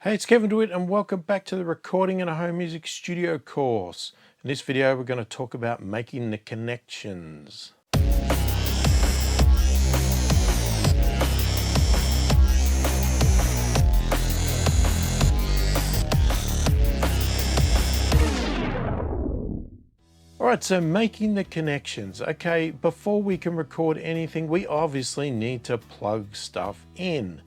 Hey, it's Kevin DeWitt and welcome back to the Recording in a Home Music Studio course. In this video, we're going to talk about making the connections. Alright, so making the connections. Okay, before we can record anything, we obviously need to plug stuff in.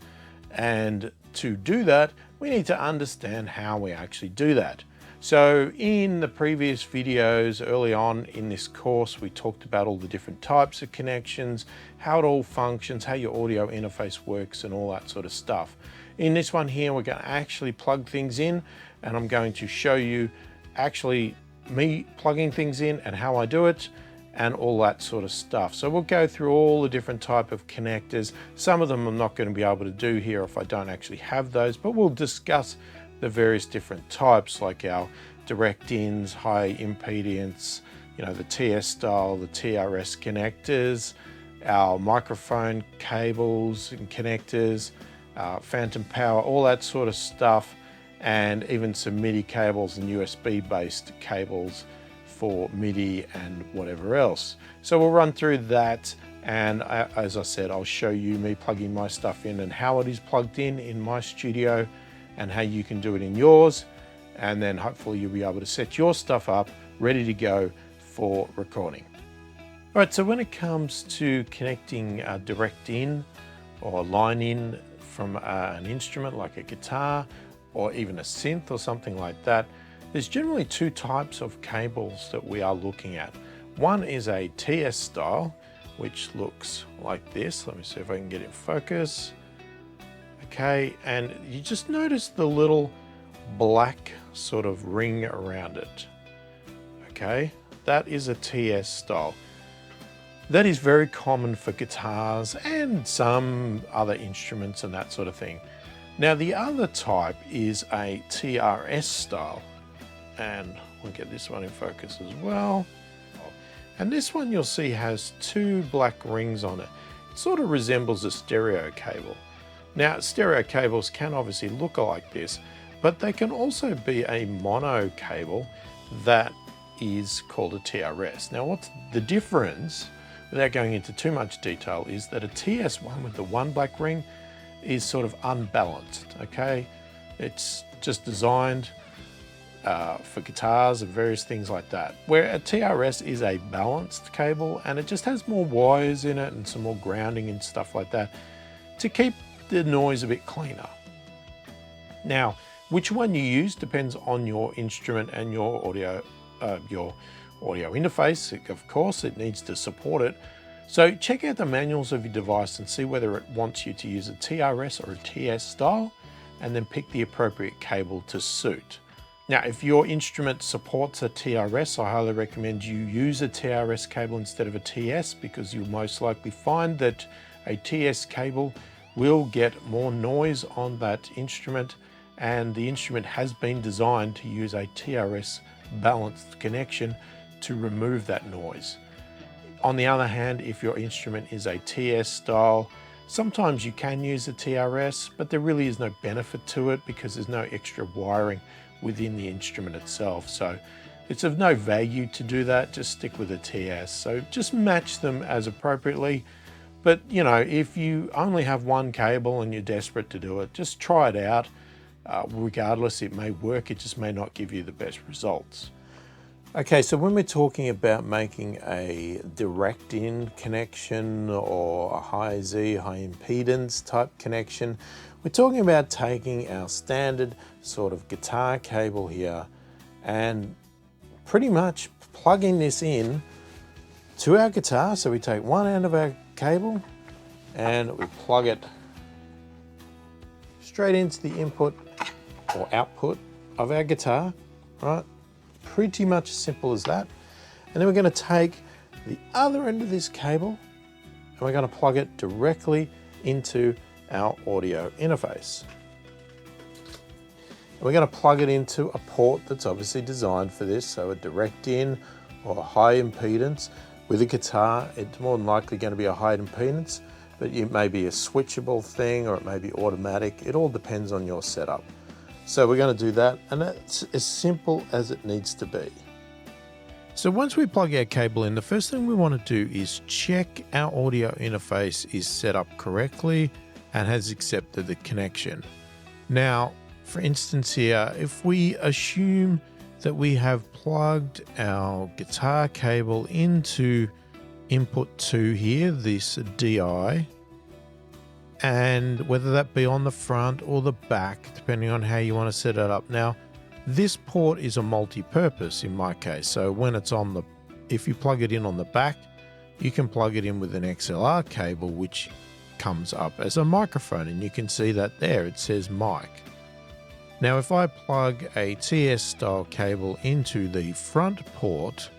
And to do that, we need to understand how we actually do that. So in the previous videos early on in this course, we talked about all the different types of connections, how it all functions, how your audio interface works and all that sort of stuff. In this one here, we're going to actually plug things in, and I'm going to show you actually me plugging things in and how I do it and all that sort of stuff. So we'll go through all the different type of connectors. Some of them I'm not going to be able to do here if I don't actually have those, but we'll discuss the various different types like our direct ins, high impedance, the TS style, the TRS connectors, our microphone cables and connectors, phantom power, all that sort of stuff, and even some MIDI cables and USB based cables for MIDI and whatever else. So we'll run through that, and as I said, I'll show you me plugging my stuff in and how it is plugged in my studio and how you can do it in yours, and then hopefully you'll be able to set your stuff up ready to go for recording. All right, so when it comes to connecting a direct in or line in from an instrument like a guitar or even a synth or something like that, there's generally two types of cables that we are looking at. One is a TS style, which looks like this. Let me see if I can get it in focus. Okay, and you just notice the little black sort of ring around it. Okay, that is a TS style. That is very common for guitars and some other instruments and that sort of thing. Now the other type is a TRS style, and we'll get this one in focus as well. And this one you'll see has two black rings on it. It sort of resembles a stereo cable. Now stereo cables can obviously look like this, but they can also be a mono cable that is called a TRS. Now what's the difference, without going into too much detail, is that a TS one with the one black ring is sort of unbalanced, okay? It's just designed for guitars and various things like that. Where a TRS is a balanced cable and it just has more wires in it and some more grounding and stuff like that to keep the noise a bit cleaner. Now, which one you use depends on your instrument and your audio interface. Of course, it needs to support it. So check out the manuals of your device and see whether it wants you to use a TRS or a TS style, and then pick the appropriate cable to suit. Now, if your instrument supports a TRS, I highly recommend you use a TRS cable instead of a TS, because you'll most likely find that a TS cable will get more noise on that instrument, and the instrument has been designed to use a TRS balanced connection to remove that noise. On the other hand, if your instrument is a TS style, sometimes you can use a TRS, but there really is no benefit to it because there's no extra wiring within the instrument itself. So it's of no value to do that, just stick with a TS. So just match them as appropriately. But if you only have one cable and you're desperate to do it, just try it out. Regardless, it may work, it just may not give you the best results. Okay, so when we're talking about making a direct in connection or a high Z, high impedance type connection, we're talking about taking our standard sort of guitar cable here and pretty much plugging this in to our guitar. So we take one end of our cable and we plug it straight into the input or output of our guitar, right? Pretty much as simple as that. And then we're going to take the other end of this cable and we're going to plug it directly into our audio interface. And we're going to plug it into a port that's obviously designed for this, so a direct in or a high impedance. With a guitar, it's more than likely going to be a high impedance, but it may be a switchable thing or it may be automatic. It all depends on your setup. So we're going to do that, and that's as simple as it needs to be. So once we plug our cable in, the first thing we want to do is check our audio interface is set up correctly and has accepted the connection. Now, for instance here, if we assume that we have plugged our guitar cable into input 2 here, this DI, and whether that be on the front or the back, depending on how you want to set it up. Now, this port is a multi-purpose in my case. So when it's on the, if you plug it in on the back, you can plug it in with an XLR cable, which comes up as a microphone, and you can see that there, it says mic. Now, if I plug a TS style cable into the front port,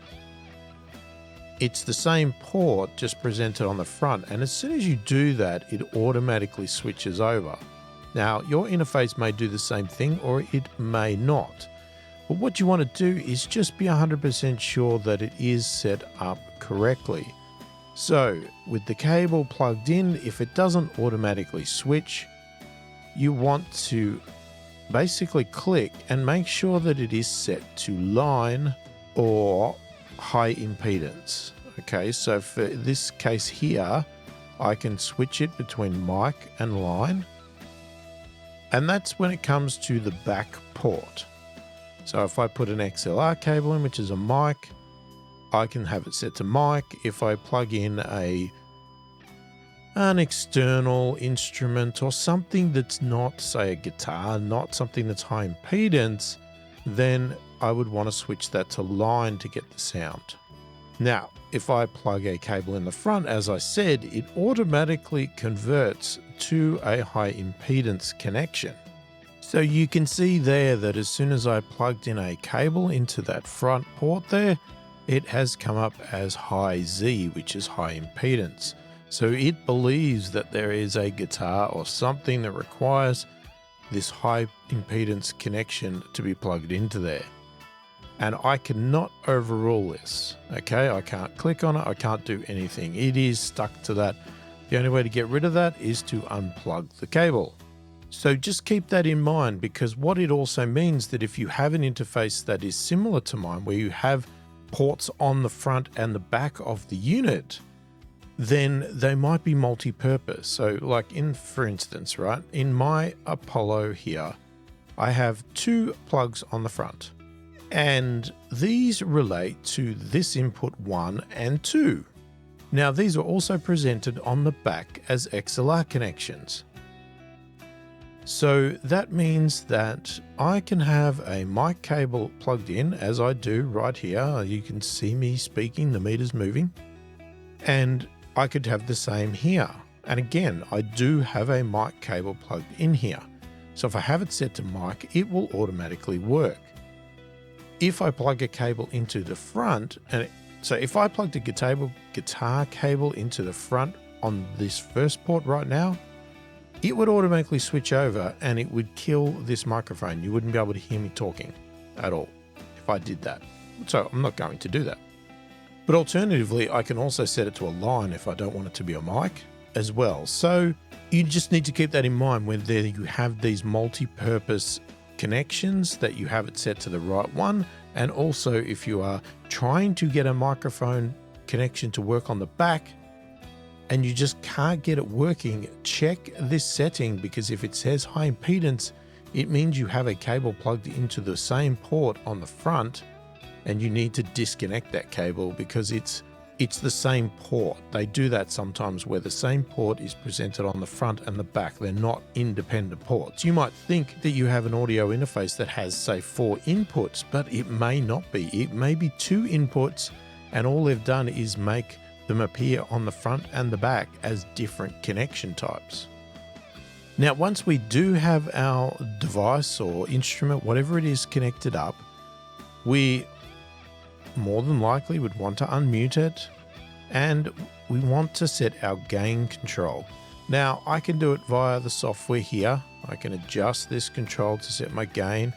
it's the same port just presented on the front, and as soon as you do that, it automatically switches over. Now, your interface may do the same thing or it may not. But what you want to do is just be 100% sure that it is set up correctly. So, with the cable plugged in, if it doesn't automatically switch, you want to basically click and make sure that it is set to line or high impedance. Okay, so for this case here, I can switch it between mic and line. And that's when it comes to the back port. So if I put an XLR cable in, which is a mic, I can have it set to mic. If I plug in an external instrument or something that's not, say, a guitar, not something that's high impedance, then I would want to switch that to line to get the sound. Now, if I plug a cable in the front, as I said, it automatically converts to a high impedance connection. So you can see there that as soon as I plugged in a cable into that front port there, it has come up as high Z, which is high impedance. So it believes that there is a guitar or something that requires this high impedance connection to be plugged into there. And I cannot overrule this, okay? I can't click on it, I can't do anything. It is stuck to that. The only way to get rid of that is to unplug the cable. So just keep that in mind, because what it also means that if you have an interface that is similar to mine, where you have ports on the front and the back of the unit, then they might be multi-purpose. So like for instance, right, in my Apollo here, I have 2 plugs on the front. And these relate to this input 1 and 2. Now these are also presented on the back as XLR connections. So that means that I can have a mic cable plugged in, as I do right here. You can see me speaking, the meter's moving. And I could have the same here. And again, I do have a mic cable plugged in here. So if I have it set to mic, it will automatically work. If I plug a cable into the front, so if I plugged a guitar cable into the front on this first port right now, it would automatically switch over and it would kill this microphone. You wouldn't be able to hear me talking at all if I did that. So I'm not going to do that. But alternatively, I can also set it to a line if I don't want it to be a mic as well. So you just need to keep that in mind when you have these multi-purpose connections, that you have it set to the right one. And also if you are trying to get a microphone connection to work on the back and you just can't get it working, check this setting, because if it says high impedance, it means you have a cable plugged into the same port on the front and you need to disconnect that cable because it's the same port. They do that sometimes where the same port is presented on the front and the back. They're not independent ports. You might think that you have an audio interface that has, say, 4 inputs, but it may not be. It may be 2 inputs and all they've done is make them appear on the front and the back as different connection types. Now, once we do have our device or instrument, whatever it is, connected up, we more than likely would want to unmute it, and we want to set our gain control. Now, I can do it via the software here. I can adjust this control to set my gain.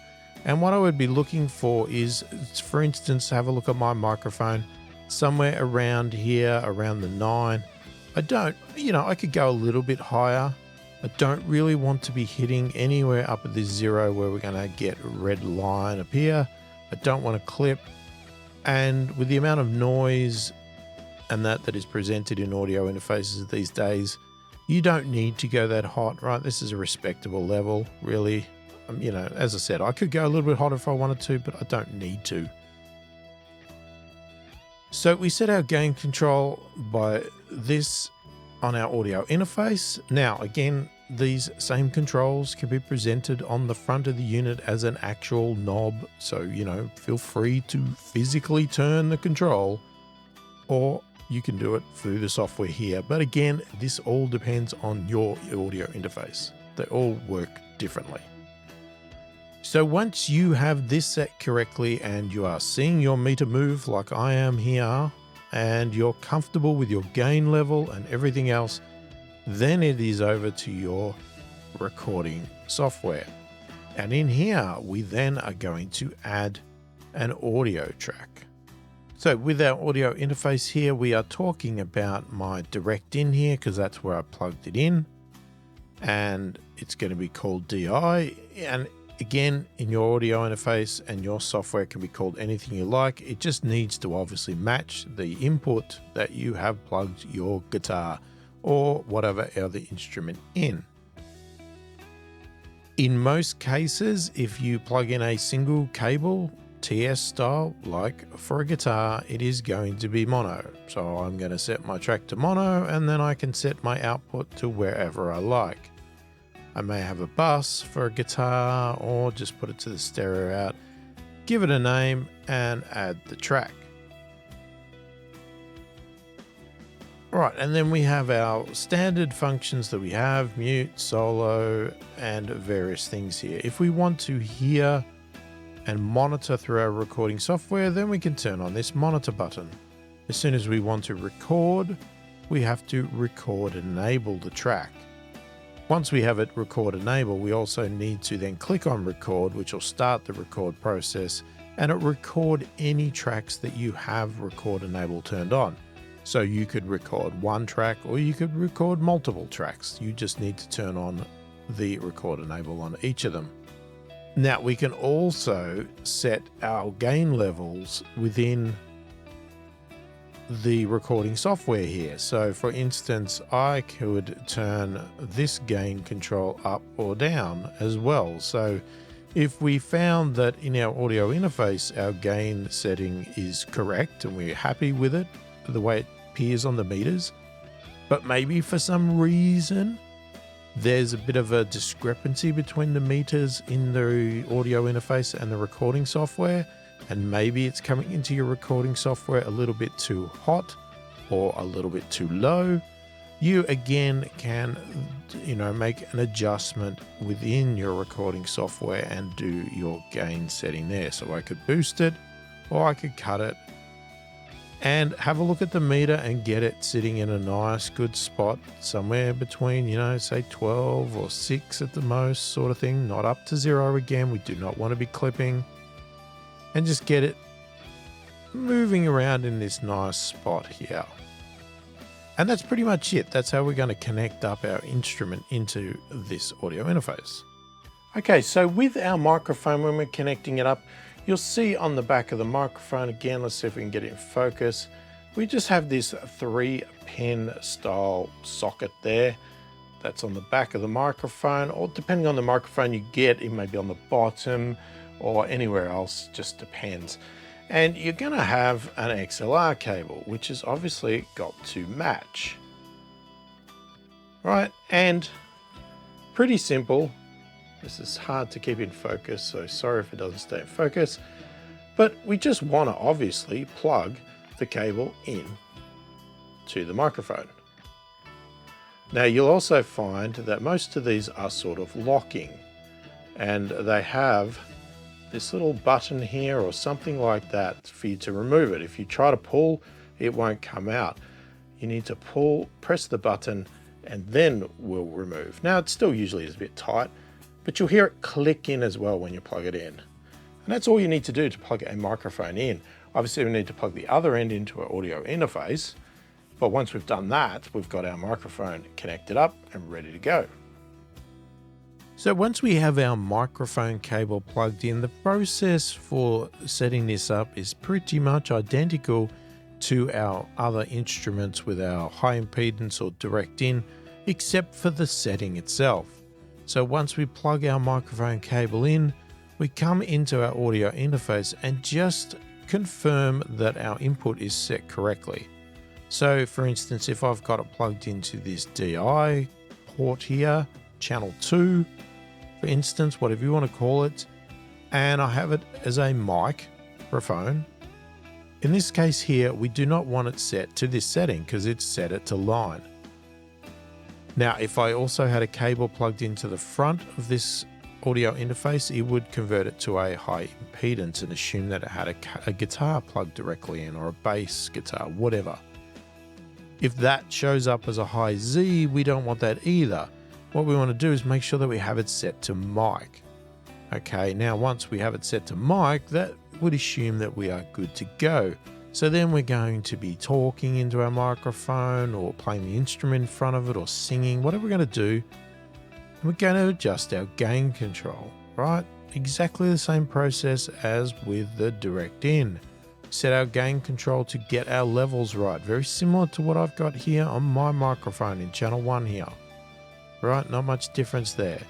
And what I would be looking for is, for instance, have a look at my microphone somewhere around here, around the 9. I could go a little bit higher, I don't really want to be hitting anywhere up at this 0 where we're going to get a red line appear. I don't want to clip. And with the amount of noise and that is presented in audio interfaces these days, you don't need to go that hot, right? This is a respectable level, really. You know, as I said, I could go a little bit hotter if I wanted to, but I don't need to. So we set our gain control by this on our audio interface. Now, again, these same controls can be presented on the front of the unit as an actual knob. So, you know, feel free to physically turn the control, or you can do it through the software here. But again, this all depends on your audio interface. They all work differently. So once you have this set correctly and you are seeing your meter move like I am here, and you're comfortable with your gain level and everything else, then it is over to your recording software. And in here, we then are going to add an audio track. So with our audio interface here, we are talking about my direct in here because that's where I plugged it in. And it's going to be called DI. And again, in your audio interface and your software can be called anything you like. It just needs to obviously match the input that you have plugged your guitar or whatever other instrument in. In most cases, if you plug in a single cable, TS style, like for a guitar, it is going to be mono. So I'm going to set my track to mono, and then I can set my output to wherever I like. I may have a bus for a guitar, or just put it to the stereo out, give it a name, and add the track. Right, and then we have our standard functions that we have, mute, solo, and various things here. If we want to hear and monitor through our recording software, then we can turn on this monitor button. As soon as we want to record, we have to record enable the track. Once we have it record enable, we also need to then click on record, which will start the record process, and it record any tracks that you have record enable turned on. So you could record one track or you could record multiple tracks. You just need to turn on the record enable on each of them. Now we can also set our gain levels within the recording software here. So for instance, I could turn this gain control up or down as well. So if we found that in our audio interface, our gain setting is correct and we're happy with it, the way it appears on the meters, but maybe for some reason, there's a bit of a discrepancy between the meters in the audio interface and the recording software, and maybe it's coming into your recording software a little bit too hot or a little bit too low, you again can, make an adjustment within your recording software and do your gain setting there. So I could boost it or I could cut it and have a look at the meter and get it sitting in a nice good spot somewhere between, say 12 or 6 at the most sort of thing, not up to 0 again. We do not want to be clipping, and just get it moving around in this nice spot here. And that's pretty much it. That's how we're going to connect up our instrument into this audio interface. Okay, so with our microphone, when we're connecting it up, you'll see on the back of the microphone, again, let's see if we can get it in focus. We just have this 3-pin style socket there. That's on the back of the microphone, or depending on the microphone you get, it may be on the bottom or anywhere else, just depends. And you're gonna have an XLR cable, which is obviously got to match. Right, and pretty simple. This is hard to keep in focus, so sorry if it doesn't stay in focus. But we just want to obviously plug the cable in to the microphone. Now you'll also find that most of these are sort of locking, and they have this little button here or something like that for you to remove it. If you try to pull, it won't come out. You need to press the button, and then we'll remove. Now it still usually is a bit tight, but you'll hear it click in as well when you plug it in. And that's all you need to do to plug a microphone in. Obviously we need to plug the other end into our audio interface, but once we've done that, we've got our microphone connected up and ready to go. So once we have our microphone cable plugged in, the process for setting this up is pretty much identical to our other instruments with our high impedance or direct in, except for the setting itself. So once we plug our microphone cable in, we come into our audio interface and just confirm that our input is set correctly. So for instance, if I've got it plugged into this DI port here, channel 2, for instance, whatever you want to call it, and I have it as a microphone. In this case here, we do not want it set to this setting because it's set it to line. Now, if I also had a cable plugged into the front of this audio interface, it would convert it to a high impedance and assume that it had a guitar plugged directly in, or a bass guitar, whatever. If that shows up as a high Z, we don't want that either. What we want to do is make sure that we have it set to mic. Okay, now once we have it set to mic, that would assume that we are good to go. So then we're going to be talking into our microphone or playing the instrument in front of it or singing, whatever we're going to do. We're going to adjust our gain control, right? Exactly the same process as with the direct in. Set our gain control to get our levels right. Very similar to what I've got here on my microphone in channel 1 here. Right, not much difference there.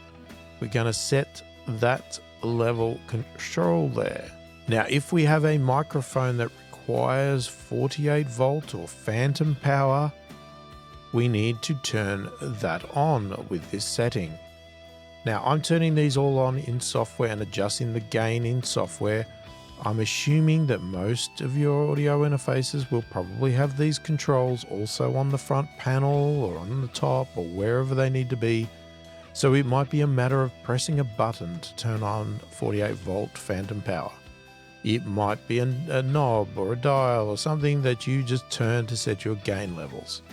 We're going to set that level control there. Now, if we have a microphone that requires 48 volt or phantom power, we need to turn that on with this setting. Now, I'm turning these all on in software and adjusting the gain in software. I'm assuming that most of your audio interfaces will probably have these controls also on the front panel or on the top or wherever they need to be. So it might be a matter of pressing a button to turn on 48 volt phantom power. It might be a knob or a dial or something that you just turn to set your gain levels.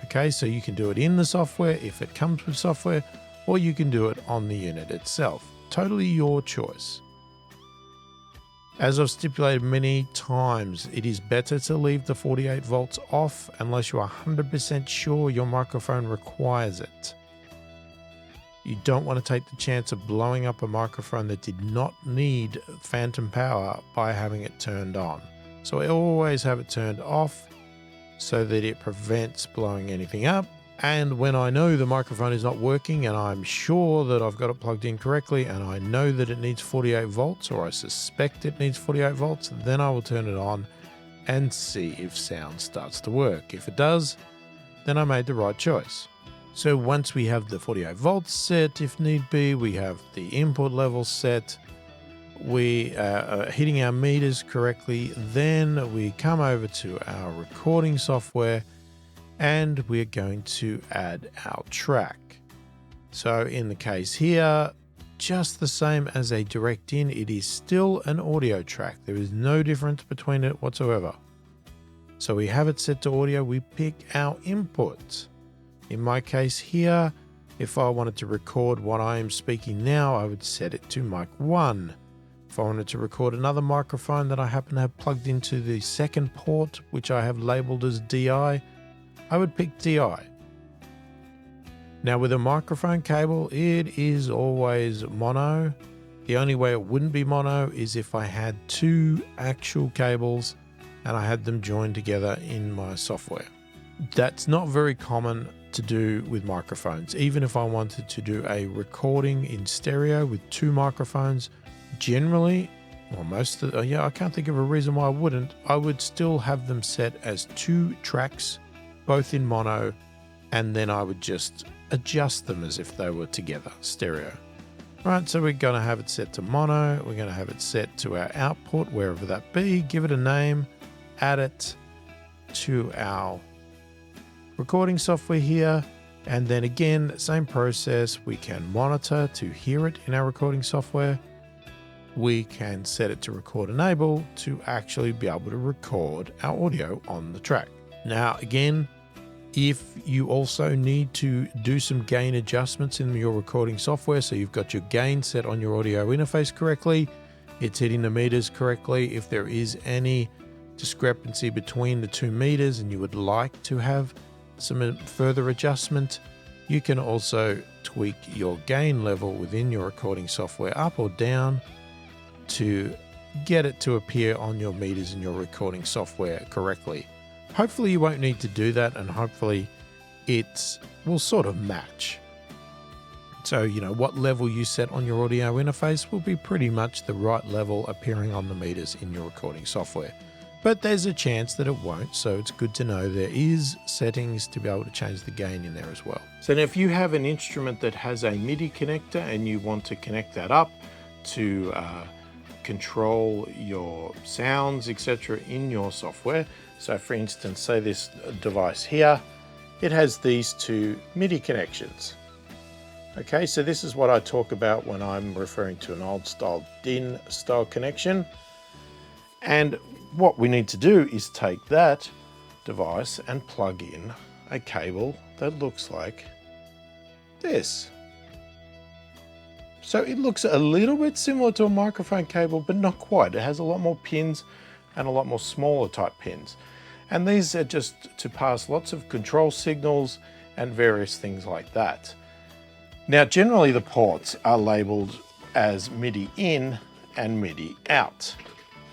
Okay, so you can do it in the software if it comes with software, or you can do it on the unit itself. Totally your choice. As I've stipulated many times, it is better to leave the 48 volts off unless you are 100% sure your microphone requires it. You don't want to take the chance of blowing up a microphone that did not need phantom power by having it turned on. So I always have it turned off so that it prevents blowing anything up. And when I know the microphone is not working and I'm sure that I've got it plugged in correctly and I know that it needs 48 volts, or I suspect it needs 48 volts, then I will turn it on and see if sound starts to work. If it does, then I made the right choice. So once we have the 48 volts set, if need be, we have the input level set, we are hitting our meters correctly, then we come over to our recording software and we're going to add our track. So in the case here, just the same as a direct in, it is still an audio track. There is no difference between it whatsoever. So we have it set to audio, we pick our input. In my case here, if I wanted to record what I am speaking now, I would set it to mic 1. If I wanted to record another microphone that I happen to have plugged into the second port, which I have labeled as DI, I would pick DI. Now with a microphone cable, it is always mono. The only way it wouldn't be mono is if I had two actual cables and I had them joined together in my software. That's not very common to do with microphones. Even if I wanted to do a recording in stereo with two microphones, generally, well, I can't think of a reason why I wouldn't. I would still have them set as two tracks, both in mono, and then I would just adjust them as if they were together, stereo. Right, so we're going to have it set to mono, we're going to have it set to our output, wherever that be, give it a name, add it to our recording software here, and then again, same process, we can monitor to hear it in our recording software. We can set it to record enable to actually be able to record our audio on the track. Now again, if you also need to do some gain adjustments in your recording software, so you've got your gain set on your audio interface correctly, it's hitting the meters correctly, if there is any discrepancy between the two meters and you would like to have some further adjustment, You can also tweak your gain level within your recording software up or down to get it to appear on your meters in your recording software correctly. Hopefully you won't need to do that, and hopefully it will sort of match. So, what level you set on your audio interface will be pretty much the right level appearing on the meters in your recording software. But there's a chance that it won't, so it's good to know there is settings to be able to change the gain in there as well. So now if you have an instrument that has a MIDI connector and you want to connect that up to control your sounds, etc. in your software. So for instance, say this device here, it has these two MIDI connections. Okay, so this is what I talk about when I'm referring to an old style DIN style connection. And what we need to do is take that device and plug in a cable that looks like this. So it looks a little bit similar to a microphone cable, but not quite. It has a lot more pins and a lot more smaller type pins. And these are just to pass lots of control signals and various things like that. Now, generally the ports are labeled as MIDI in and MIDI out.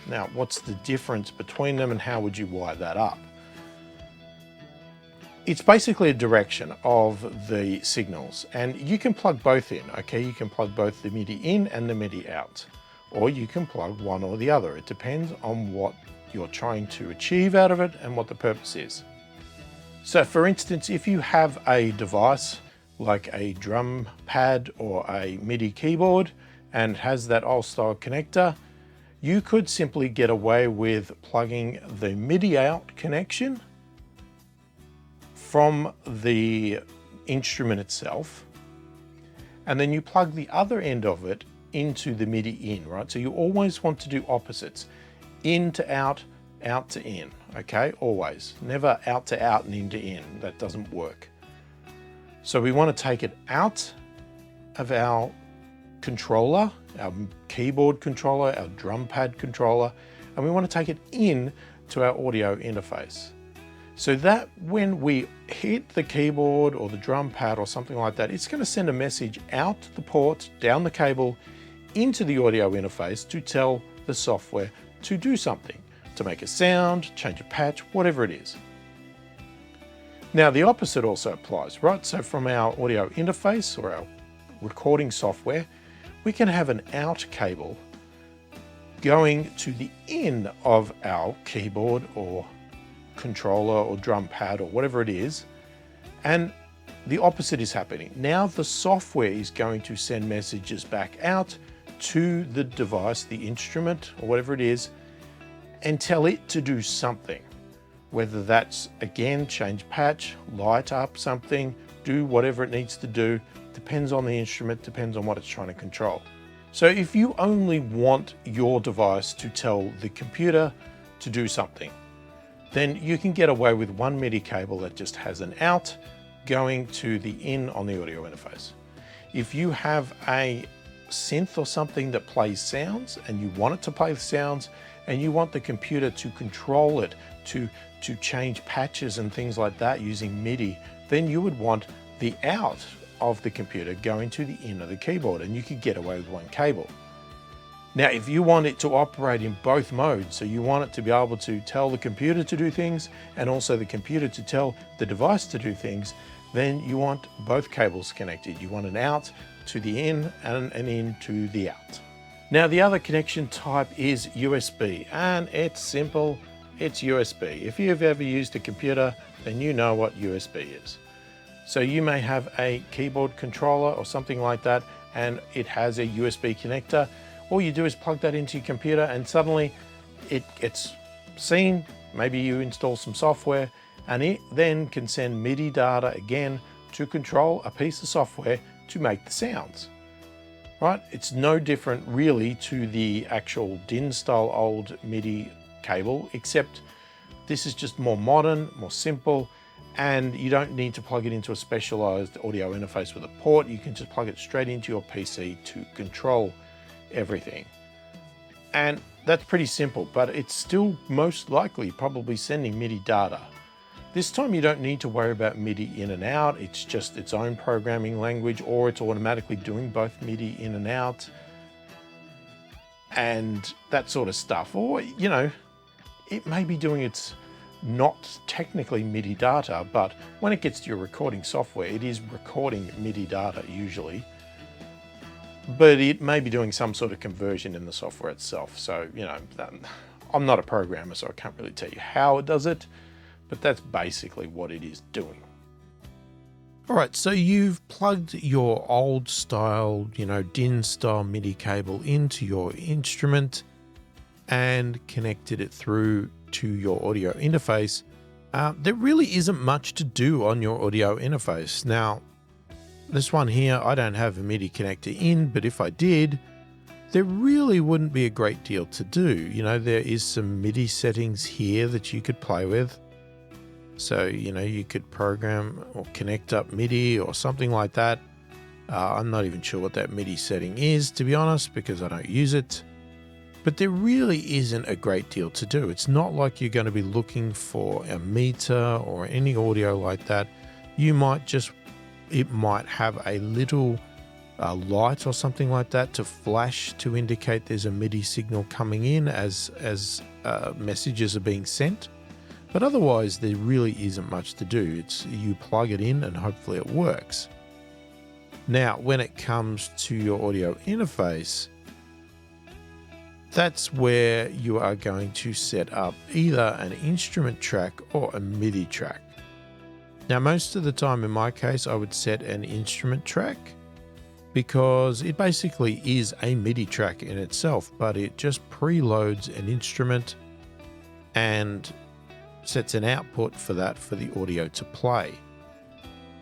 Now, what's the difference between them and how would you wire that up? It's basically a direction of the signals, and you can plug both in, okay? You can plug both the MIDI in and the MIDI out, or you can plug one or the other. It depends on what you're trying to achieve out of it and what the purpose is. So for instance, if you have a device like a drum pad or a MIDI keyboard and has that old style connector, you could simply get away with plugging the MIDI out connection from the instrument itself, and then you plug the other end of it into the MIDI in, right? So you always want to do opposites, in to out, out to in, okay? Always, never out to out and in to in, that doesn't work. So we want to take it out of our controller, our keyboard controller, our drum pad controller, and we want to take it in to our audio interface. So that when we hit the keyboard or the drum pad or something like that, it's going to send a message out the port, down the cable, into the audio interface to tell the software to do something, to make a sound, change a patch, whatever it is. Now the opposite also applies, right? So from our audio interface or our recording software, we can have an out cable going to the in of our keyboard or controller or drum pad or whatever it is, and the opposite is happening. Now the software is going to send messages back out to the device, the instrument or whatever it is, and tell it to do something. Whether that's, again, change patch, light up something, do whatever it needs to do, depends on the instrument, depends on what it's trying to control. So if you only want your device to tell the computer to do something, then you can get away with one MIDI cable that just has an out going to the in on the audio interface. If you have a synth or something that plays sounds and you want it to play the sounds and you want the computer to control it, to change patches and things like that using MIDI, then you would want the out of the computer going to the in of the keyboard, and you could get away with one cable. Now, if you want it to operate in both modes, so you want it to be able to tell the computer to do things and also the computer to tell the device to do things, then you want both cables connected. You want an out to the in and an in to the out. Now, the other connection type is USB, and it's simple, it's USB. If you've ever used a computer, then you know what USB is. So you may have a keyboard controller or something like that, and it has a USB connector. All you do is plug that into your computer and suddenly it gets seen. Maybe you install some software and it then can send MIDI data again to control a piece of software to make the sounds, right? It's no different really to the actual DIN style old MIDI cable, except this is just more modern, more simple, and you don't need to plug it into a specialized audio interface with a port. You can just plug it straight into your PC to control everything. And that's pretty simple, but it's still most likely probably sending MIDI data. This time you don't need to worry about MIDI in and out. It's just its own programming language, or it's automatically doing both MIDI in and out and that sort of stuff. Or, you know, it may be doing its not technically MIDI data, but when it gets to your recording software, it is recording MIDI data usually, but it may be doing some sort of conversion in the software itself. So, you know, I'm not a programmer, so I can't really tell you how it does it, but that's basically what it is doing. All right, so you've plugged your old style, you know, DIN style MIDI cable into your instrument and connected it through to your audio interface. There really isn't much to do on your audio interface. Now, this one here, I don't have a MIDI connector in, but if I did, there really wouldn't be a great deal to do. You know, there is some MIDI settings here that you could play with. So, you know, you could program or connect up MIDI or something like that. I'm not even sure what that MIDI setting is, to be honest, because I don't use it. But there really isn't a great deal to do. It's not like you're going to be looking for a meter or any audio like that. You might just, it might have a little light or something like that to flash to indicate there's a MIDI signal coming in as messages are being sent. But otherwise, there really isn't much to do. It's you plug it in and hopefully it works. Now, when it comes to your audio interface, that's where you are going to set up either an instrument track or a MIDI track. Now, most of the time in my case, I would set an instrument track because it basically is a MIDI track in itself, but it just preloads an instrument and sets an output for that for the audio to play.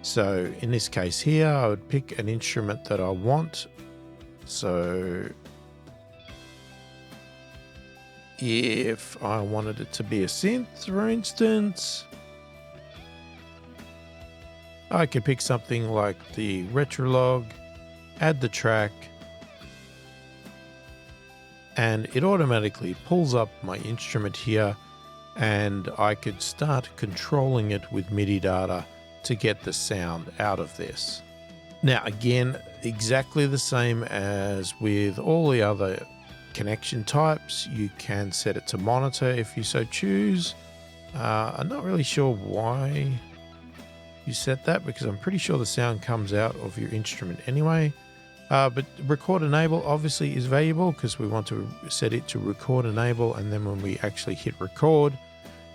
So in this case here, I would pick an instrument that I want. So if I wanted it to be a synth, for instance, I could pick something like the Retrolog, add the track, and it automatically pulls up my instrument here, and I could start controlling it with MIDI data to get the sound out of this. Now again, exactly the same as with all the other connection types, you can set it to monitor if you so choose. I'm not really sure why you set that, because I'm pretty sure the sound comes out of your instrument anyway. But record enable obviously is valuable because we want to set it to record enable, and then when we actually hit record,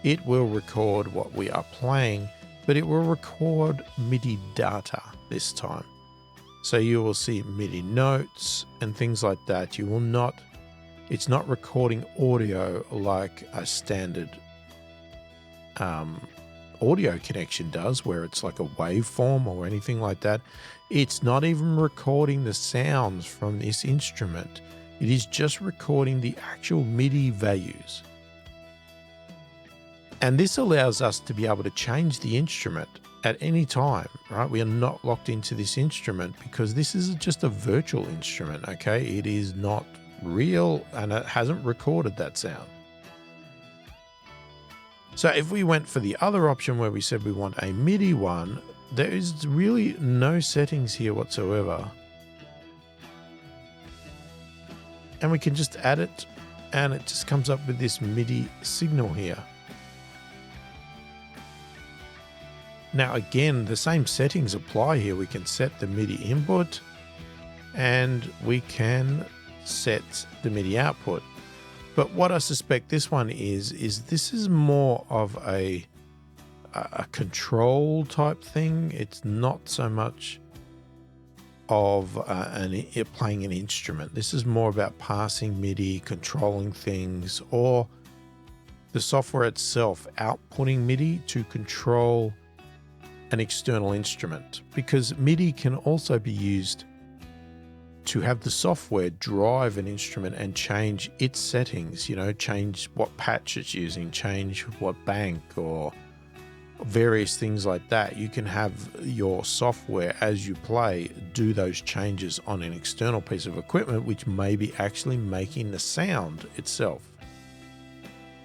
it will record what we are playing, but it will record MIDI data this time. So you will see MIDI notes and things like that. You will not, it's not recording audio like a standard audio connection does, where it's like a waveform or anything like that. It's not even recording the sounds from this instrument. It is just recording the actual MIDI values. And this allows us to be able to change the instrument at any time, right? We are not locked into this instrument because this is just a virtual instrument, okay? It is not real and it hasn't recorded that sound. So if we went for the other option where we said we want a MIDI one, there is really no settings here whatsoever. And we can just add it and it just comes up with this MIDI signal here. Now again, the same settings apply here. We can set the MIDI input and we can set the MIDI output. But what I suspect this one is this is more of a control type thing. It's not so much of playing an instrument. This is more about passing MIDI, controlling things, or the software itself outputting MIDI to control an external instrument, because MIDI can also be used to have the software drive an instrument and change its settings, you know, change what patch it's using, change what bank or various things like that. You can have your software as you play do those changes on an external piece of equipment, which may be actually making the sound itself.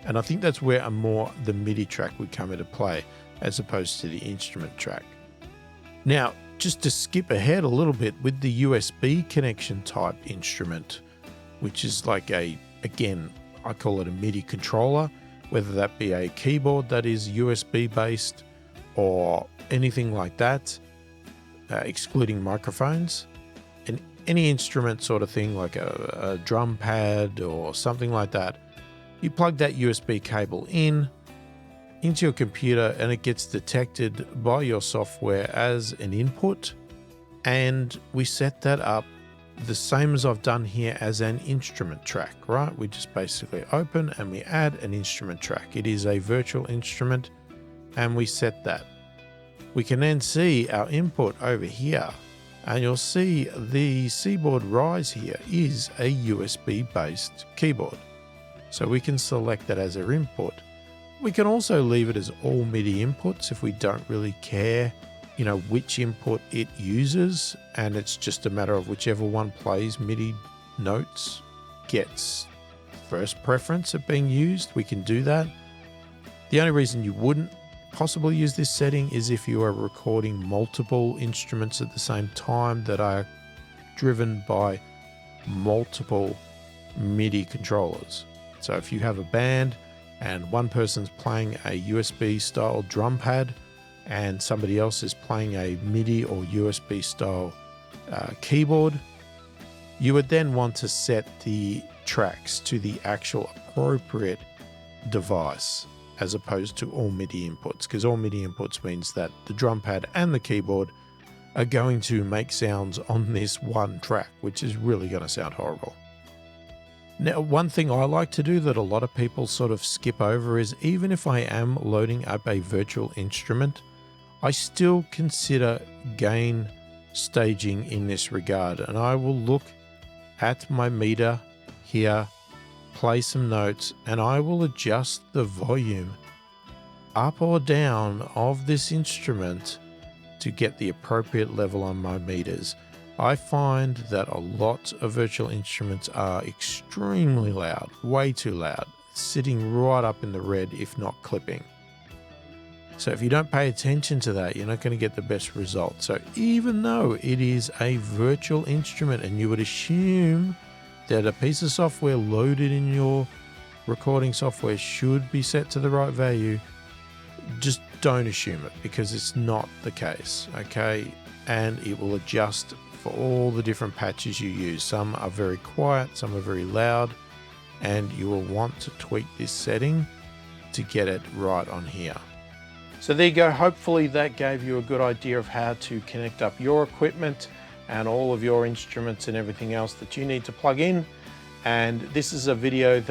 And I think that's where the MIDI track would come into play. as opposed to the instrument track. Now, just to skip ahead a little bit with the USB connection type instrument, which is like again, I call it a MIDI controller, whether that be a keyboard that is USB based or anything like that, excluding microphones, and any instrument sort of thing like a drum pad or something like that. You plug that USB cable into your computer and it gets detected by your software as an input, and we set that up the same as I've done here as an instrument track, right? We just basically open and we add an instrument track. It is a virtual instrument and we set that. We can then see our input over here, and you'll see the Seaboard Rise here is a USB based keyboard. So we can select that as our input. We can also leave it as all MIDI inputs if we don't really care, which input it uses, and it's just a matter of whichever one plays MIDI notes gets first preference of being used. We can do that. The only reason you wouldn't possibly use this setting is if you are recording multiple instruments at the same time that are driven by multiple MIDI controllers. So if you have a band and one person's playing a USB style drum pad and somebody else is playing a MIDI or USB style keyboard, you would then want to set the tracks to the actual appropriate device as opposed to all MIDI inputs, because all MIDI inputs means that the drum pad and the keyboard are going to make sounds on this one track, which is really going to sound horrible. Now, one thing I like to do that a lot of people sort of skip over is, even if I am loading up a virtual instrument, I still consider gain staging in this regard, and I will look at my meter here, play some notes, and I will adjust the volume up or down of this instrument to get the appropriate level on my meters. I find that a lot of virtual instruments are extremely loud, way too loud, sitting right up in the red if not clipping. So if you don't pay attention to that, you're not going to get the best result. So even though it is a virtual instrument and you would assume that a piece of software loaded in your recording software should be set to the right value, just don't assume it, because it's not the case, okay? And it will adjust for all the different patches you use. Some are very quiet, some are very loud, and you will want to tweak this setting to get it right on here. So there you go. Hopefully that gave you a good idea of how to connect up your equipment and all of your instruments and everything else that you need to plug in. And this is a video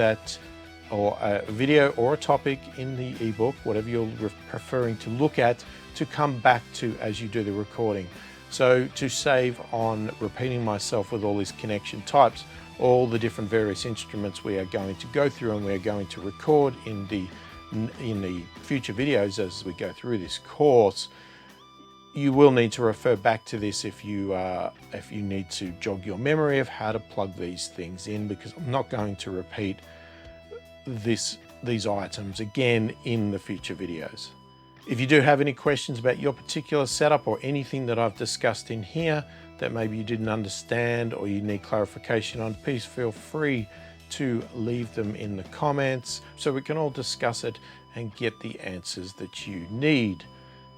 or a topic in the ebook, whatever you're preferring to look at, to come back to as you do the recording. So to save on repeating myself with all these connection types, all the different various instruments we are going to go through and we're going to record in the future videos as we go through this course, you will need to refer back to this if you need to jog your memory of how to plug these things in, because I'm not going to repeat these items again in the future videos. If you do have any questions about your particular setup or anything that I've discussed in here that maybe you didn't understand or you need clarification on, please feel free to leave them in the comments so we can all discuss it and get the answers that you need.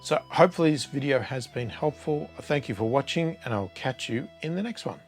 So hopefully this video has been helpful. Thank you for watching, and I'll catch you in the next one.